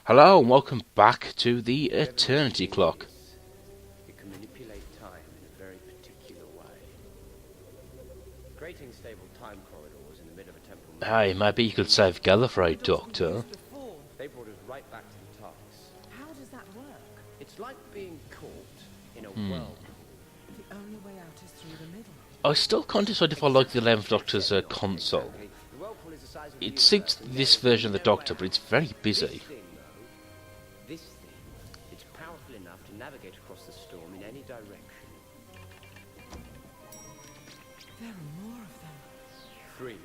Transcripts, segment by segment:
Hello and welcome back to the Eternity Clock. It can manipulate time in a very particular way. Creating stable time corridors in the middle of a temporal Hey, maybe you could save Gallifrey, Doctor. They brought us right back to the TARDIS. How does that work? It's like being caught in a whirlpool. The only way out is through the middle. I still can't decide if I like the 11th Doctor's console. The whirlpool is the size of the It universe, suits and this yet version of the you never Doctor, have. but it's very busy. This thing, it's powerful enough to navigate across the storm in any direction. There are more of them. 3.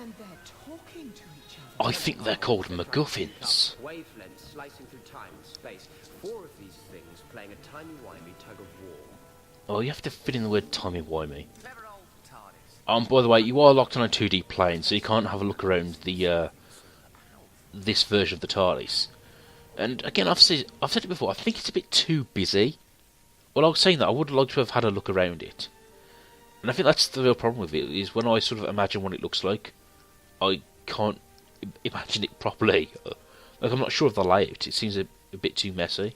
And they're talking to each other. I think they're called MacGuffins. Wavelengths slicing through time and space. 4 of these things playing a timey-wimey tug of war. Oh, you have to fit in the word timey-wimey. By the way, you are locked on a 2D plane, so you can't have a look around the this version of the TARDIS. And again, I've said it before, I think it's a bit too busy. Well, I was saying that I would like to have had a look around it. And I think that's the real problem with it, is when I sort of imagine what it looks like, I can't imagine it properly. Like, I'm not sure of the layout, it seems a bit too messy.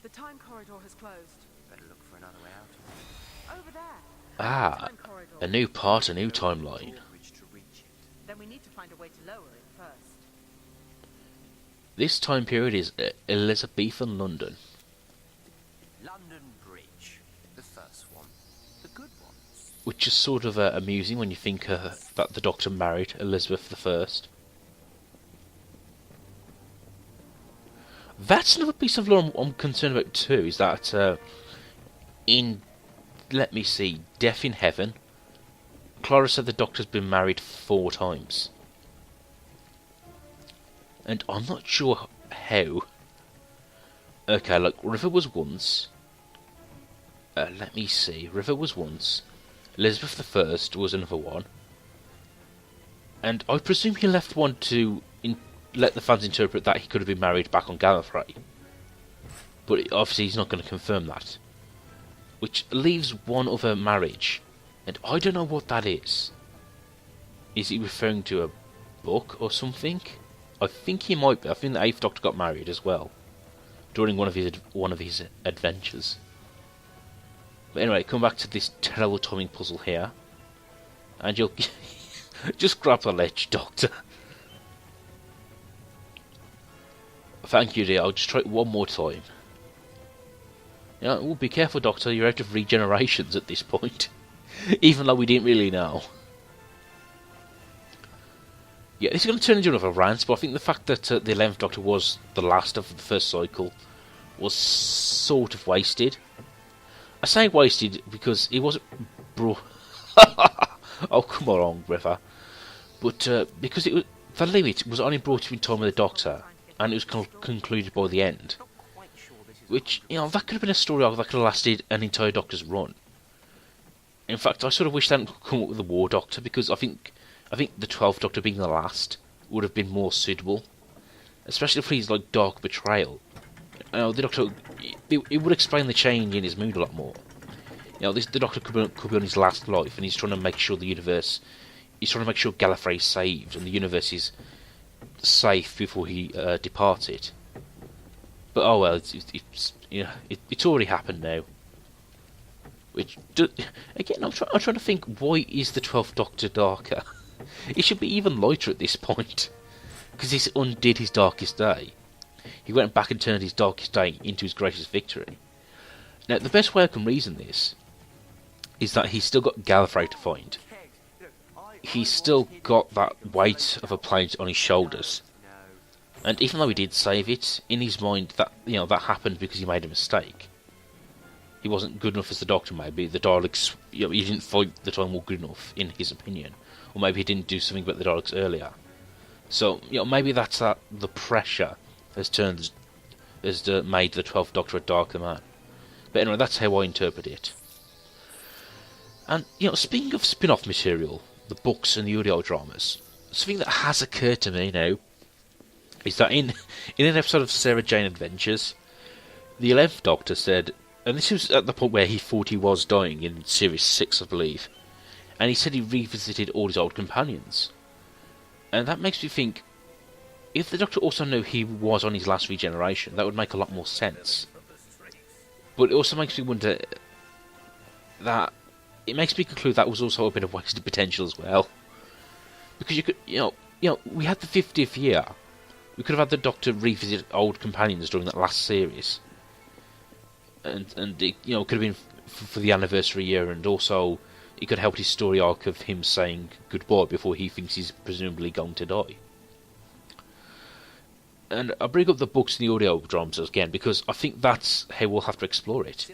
The time corridor has closed. Better look for another way out. Over there. Ah, Time corridor. a new part, a new timeline. Then we need to find a way to lower it first. This time period is Elizabethan London. London Bridge. The first one. The good one. Which is sort of amusing when you think that the Doctor married Elizabeth I. That's another piece of lore I'm concerned about too, is that in, let me see, Death in Heaven, Clara said the Doctor's been married 4 times. And I'm not sure how. Okay, look, River was once. Let me see, River was once. Elizabeth I was another one. And I presume he left one to let the fans interpret that he could have been married back on Gallifrey. But obviously he's not going to confirm that. Which leaves one other marriage. And I don't know what that is. Is he referring to a book or something? I think he might be. I think the 8th Doctor got married as well. During one of his adventures. But anyway, come back to this terrible timing puzzle here. And you'll just grab the ledge, Doctor. Thank you, dear. I'll just try it one more time. Yeah, well, be careful, Doctor. You're out of regenerations at this point. Even though we didn't really know. Yeah, this is going to turn into another rant, but I think the fact that the 11th Doctor was the last of the first cycle was sort of wasted. I say wasted because it wasn't oh, come on, River. But because it was, the limit was only brought in time with the Doctor, and it was concluded by the end. Which, you know, that could have been a story arc that could have lasted an entire Doctor's run. In fact, I sort of wish they hadn't come up with the War Doctor, because I think the 12th Doctor being the last would have been more suitable. Especially if he's like Dark Betrayal. You know, the Doctor, it would explain the change in his mood a lot more. You know, the Doctor could be on his last life, and he's trying to make sure the universe, he's trying to make sure Gallifrey is saved, and the universe is safe before he departed. But oh well, it's already happened now. Which again, I'm trying to think, why is the 12th Doctor darker? It should be even lighter at this point, because he undid his darkest day. He went back and turned his darkest day into his greatest victory. Now, the best way I can reason this is that he's still got Gallifrey to find. He's still got that weight of a planet on his shoulders. And even though he did save it, in his mind that that happened because he made a mistake. He wasn't good enough as the Doctor, maybe. The Daleks, he didn't fight the time well good enough, in his opinion. Or maybe he didn't do something about the Daleks earlier. So, maybe that's that the pressure has made the 12th Doctor a darker man. But anyway, that's how I interpret it. And, speaking of spin-off material, the books and the audio dramas, something that has occurred to me now is that in an episode of Sarah Jane Adventures, the 11th Doctor said, and this was at the point where he thought he was dying in Series 6, I believe, and he said he revisited all his old companions. And that makes me think, if the Doctor also knew he was on his last regeneration, that would make a lot more sense. But it also makes me wonder that it makes me conclude that was also a bit of wasted potential as well, because you could, we had the 50th year. We could have had the Doctor revisit old companions during that last series, and it, could have been for the anniversary year, and also it could help his story arc of him saying goodbye before he thinks he's presumably going to die. And I bring up the books and the audio dramas again because I think that's how we'll have to explore it.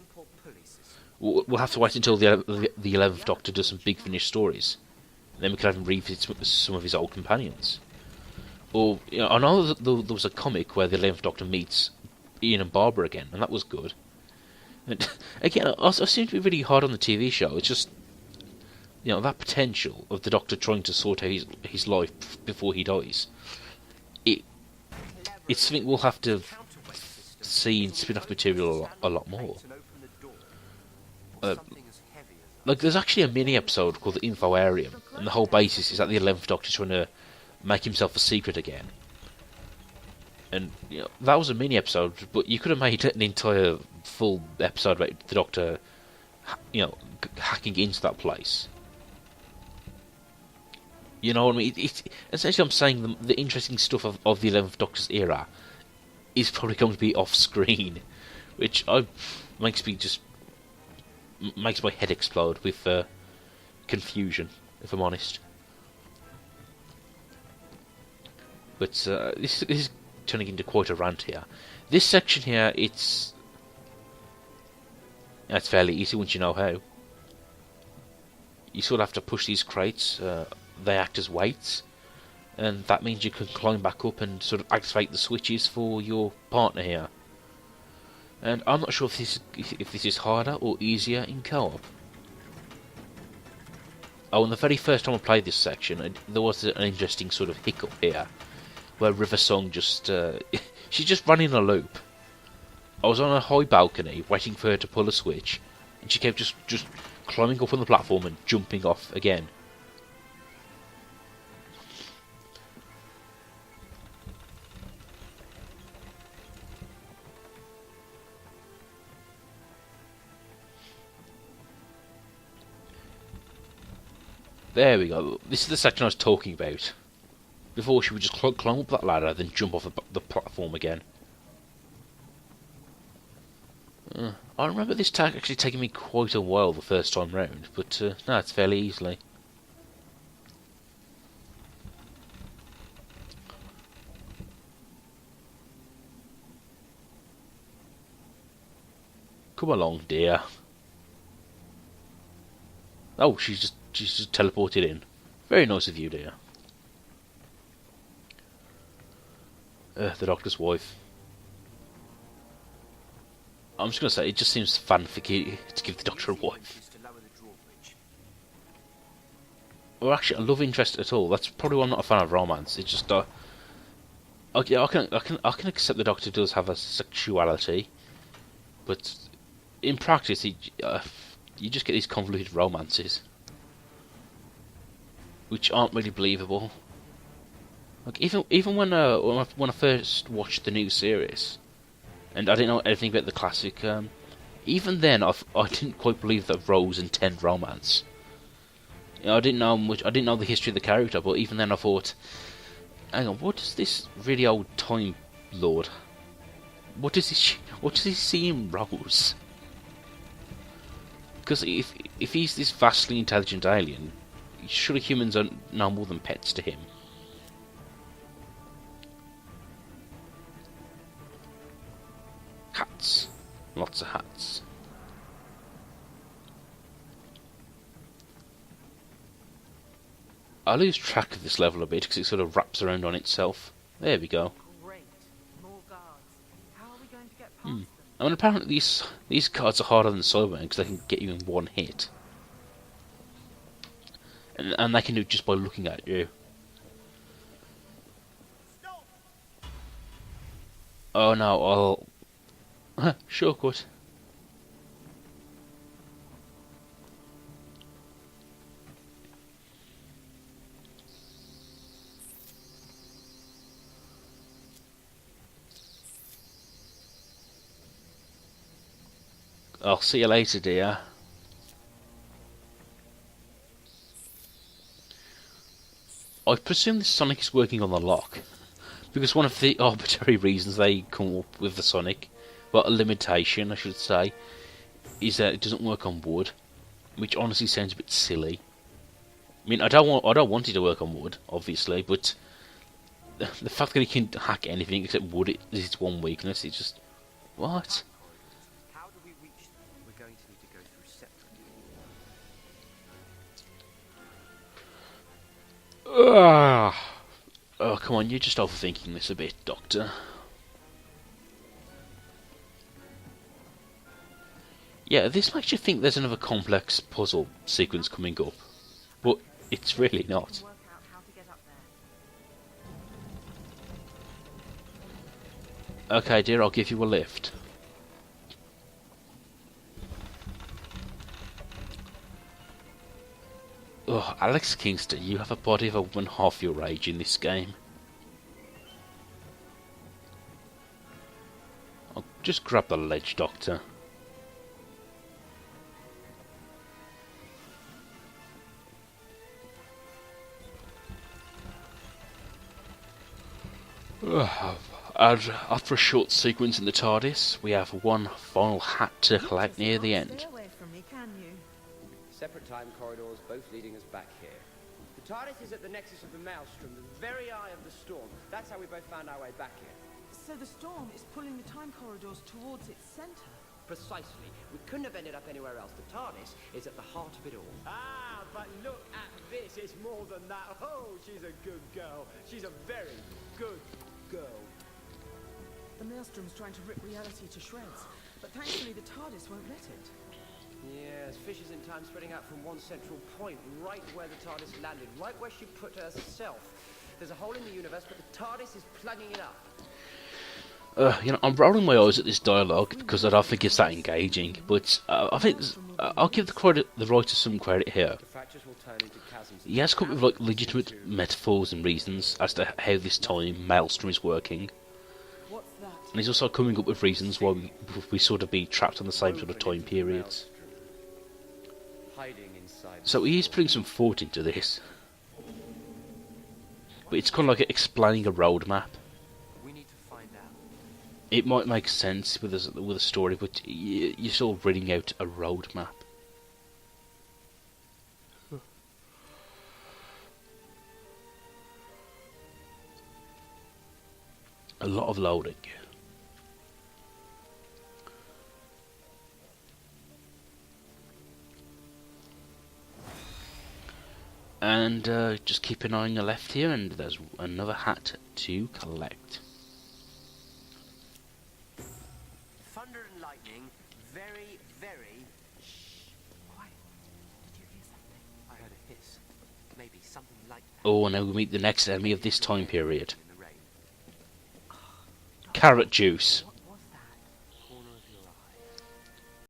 We'll have to wait until the 11th Doctor does some big finished stories, and then we can have him revisit some of his old companions. Or, I know that there was a comic where the 11th Doctor meets Ian and Barbara again, and that was good. And again, I seem to be really hard on the TV show. It's just, that potential of the Doctor trying to sort out his life before he dies. It's something we'll have to see in spin-off material a lot more. There's actually a mini-episode called The Infoarium, and the whole basis is that the 11th Doctor's trying to make himself a secret again. And, that was a mini-episode, but you could have made an entire full episode about the Doctor, hacking into that place. You know what I mean? Essentially, I'm saying the interesting stuff of the 11th Doctor's era is probably going to be off-screen, which makes my head explode with confusion, if I'm honest. But this is turning into quite a rant here. This section here, it's fairly easy once you know how. You sort of have to push these crates. They act as weights, and that means you can climb back up and sort of activate the switches for your partner here. And I'm not sure if this is harder or easier in co-op. Oh, and the very first time I played this section, there was an interesting sort of hiccup here, where River Song just she just ran in a loop. I was on a high balcony waiting for her to pull a switch, and she kept just climbing up on the platform and jumping off again. There we go. This is the section I was talking about. Before she would just climb up that ladder, then jump off the platform again. I remember this tag actually taking me quite a while the first time round, but no, it's fairly easily. Come along, dear. Oh, she's just teleported in. Very nice of you, dear. The Doctor's wife. I'm just going to say, it just seems fanficky to give the Doctor a wife. Or actually, a love interest at all. That's probably why I'm not a fan of romance. It's just, okay, I can accept the Doctor does have a sexuality, but in practice, you just get these convoluted romances, which aren't really believable. Like even when I first watched the new series, and I didn't know anything about the classic, even then I didn't quite believe that Rose and Ten romance. I didn't know much. I didn't know the history of the character, but even then I thought, hang on, what does this really old Time Lord? What does he see in Rose? Because if he's this vastly intelligent alien, surely humans are no more than pets to him. Hats. Lots of hats. I lose track of this level a bit because it sort of wraps around on itself. There we go. Great. More guards. How are we going to get past them? I mean, apparently these cards are harder than Cybermen because they can get you in one hit. And they can do it just by looking at you. Oh no, shortcut. I'll see you later, dear. I presume the Sonic is working on the lock, because one of the arbitrary reasons they come up with the Sonic, well, a limitation I should say, is that it doesn't work on wood, which honestly sounds a bit silly. I mean, I don't want it to work on wood, obviously, but the fact that it can hack anything except wood is its one weakness. It's just what? How do we reach them? We're going to need to go through separate. Oh, come on, you're just overthinking this a bit, Doctor. Yeah, this makes you think there's another complex puzzle sequence coming up, but it's really not. Work out how to get up there. Okay, dear, I'll give you a lift. Ugh, Alex Kingston, you have a body of a woman half your age in this game. I'll just grab the ledge, Doctor. And after a short sequence in the TARDIS, we have one final hat to collect near the end. Stay away from me, can you? Separate time corridors, both leading us back here. The TARDIS is at the nexus of the Maelstrom, the very eye of the storm. That's how we both found our way back here. So the storm is pulling the time corridors towards its center. Precisely. We couldn't have ended up anywhere else. The TARDIS is at the heart of it all. Ah, but look at this. It's more than that. Oh, she's a good girl. She's a very good girl. The Maelstrom's trying to rip reality to shreds, but thankfully the TARDIS won't let it. Yes, fishes in time spreading out from one central point, right where the TARDIS landed, right where she put herself. There's a hole in the universe, but the TARDIS is plugging it up. I'm rolling my eyes at this dialogue because I don't think it's that engaging, but I think I'll give the writer some credit here. The fractures will turn into chasms. He has come up with like legitimate metaphors and reasons as to how this time Maelstrom is working, What's that? and he's also coming up with reasons why we sort of be trapped on the same sort of time periods. Hiding inside. So he is putting some thought into this, but it's kind of like explaining a roadmap. We need to find out. It might make sense with a story, but you're sort of reading out a roadmap. A lot of loading. And just keep an eye on your left here, and there's another hat to collect. Thunder and lightning, very, very... Quiet. Did you hear something? I heard a hiss. Maybe something like that Oh, now we meet the next enemy of this time period. in the rain. Carrot juice.